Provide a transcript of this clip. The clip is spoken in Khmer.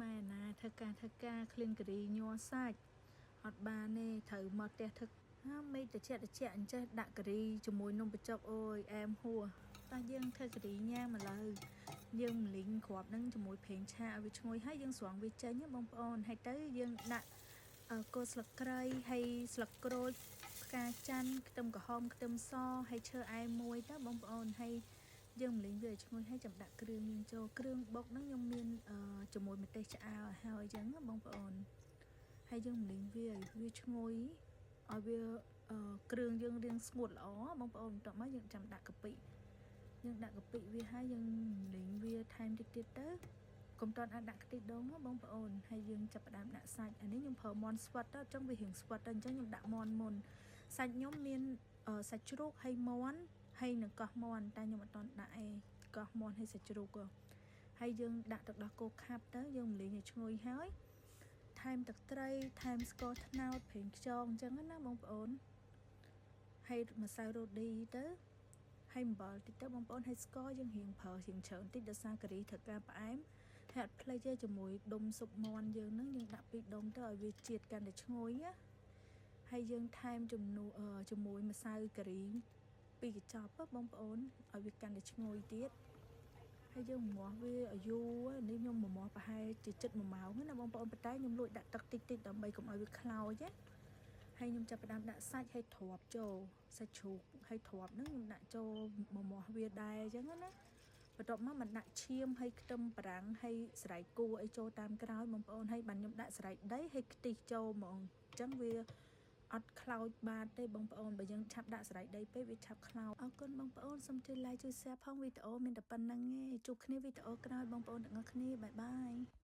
ម៉ែណាធ្វើការឃ្លៀងការីញ័រសាច់អត់បានទេត្រូវមកផ្ទះទឹកហាមេឃតិចអញ្ចេះដាក់ការីជាមួយនំបញ្ចុកអូយអែមហួរតោះយើងធ្វើការីញ៉ាំម្ល៉េះយើងម្លីងគ្រាប់ហ្នឹងជាមួយប្រេងឆាឲ្យវាឈ្ងុយហើយយើងស្រង់វាចេញបងប្អូនហើយទៅយើងដាក់គល់ស្លឹកគ្រៃហើយស្លឹកក្រូចផ្កាច័ន្ទខ្ទឹមក្រហមខ្ទឹមសហើយឈើអែមមួយទៅបងប្អូនហើយយើងម្លីងវាឲ្យឈ្ងុយហើយចាំដាក់គ្រឿងយើងចូលគ្រឿងបុកហ្នឹងខ្ញុំមានជាមួយម្ទេសឆ្អើរហើយអញ្ចឹងបងប្អូនហើយយើងម្លីងវាឲ្យវាឈ្ងុយឲ្យវាគ្រឿងយើងរៀងស្ងួតល្អបងប្អូនបន្ទាប់មកយើងចាំដាក់កាពិយើងដាក់កាពិវាហើយយើងម្លីងវាថែមតិចទៀតទៅកុំតន់អាចដាក់ខ្ទិះដូងបងប្អូនហើយយើងចាប់ផ្ដើមដាក់សាច់អានេះខ្ញុំប្រើមាន់ស្វិតទៅអញ្ចឹងវារៀងស្វិតទៅអញ្ចឹងខ្ញុំដាក់មាន់មុនសាច់ខ្ញុំមានសាច់ជ្រូកហើយមាន់ហើយនឹងកោះមាន់តែខ្ញុំអត់តន់ដាក់ឯងកោះមាន់ហើយសាច់ជ្រូកហើយយើងដាក់ទឹកដោះគោខាប់ទៅយើងម្លីងឲ្យឈ្ងុយហើយថែមទឹកត្រីថែមស្ករត្នោតប្រេងខ្យងអញ្ចឹងណាបងប្អូនហើយម្សៅរ៉ូឌីទៅហើយអំបិលតិចទៅបងប្អូនហើយស្ករយើងរៀងប្រើរៀងច្រើនតិចដោយសារការីត្រូវការផ្អែមហើយអត់ភ្លេចទេជាមួយដុំស៊ុបមាន់យើងហ្នឹងយើងដាក់2ដុំទៅឲ្យវាជាតិកាន់តែឈ្ងុយណាហើយយើងថែមជាមួយម្សៅការីពីកញ្ចប់បងប្អូនឲ្យវាកាន់តែឈ្ងុយទៀតហើយយើងម្មាស់វាឲ្យយូរនេះខ្ញុំម្មាស់ប្រហែលជា7 1 ម៉ោងណាបងប្អូនប៉ុន្តែខ្ញុំលួចដាក់ទឹកតិចដើម្បីកុំឲ្យវាខ្លោចណាហើយខ្ញុំចាប់ផ្ដើមដាក់សាច់ឲ្យទ្រាប់ចូលសាច់ជ្រូកឲ្យទ្រាប់ហ្នឹងខ្ញុំដាក់ចូលម្មាស់វាដែរអញ្ចឹងណាបន្ទាប់មកដាក់ឈាមហើយខ្ទឹមបារាំងហើយសណ្តែកគួរឲ្យចូលតាមក្រោយបងប្អូនហើយបានខ្ញុំដាក់សណ្តែកដីហើយខ្ទិះចូលហ្មងអញ្ចឹងវាអត់ខ្លោចបានទេបងប្អូនបើយើងឆាប់ដាក់សណ្តែកដីពេកវាឆាប់ខ្លោចអរគុណបងប្អូនសូមជួយ like ជួយ share ផងវីដេអូមានតែប៉ុណ្្នឹងឯងជួបគ្នាវីដេអូក្រោយបងប្អូនទាំងអស់គ្នាបាយបាយ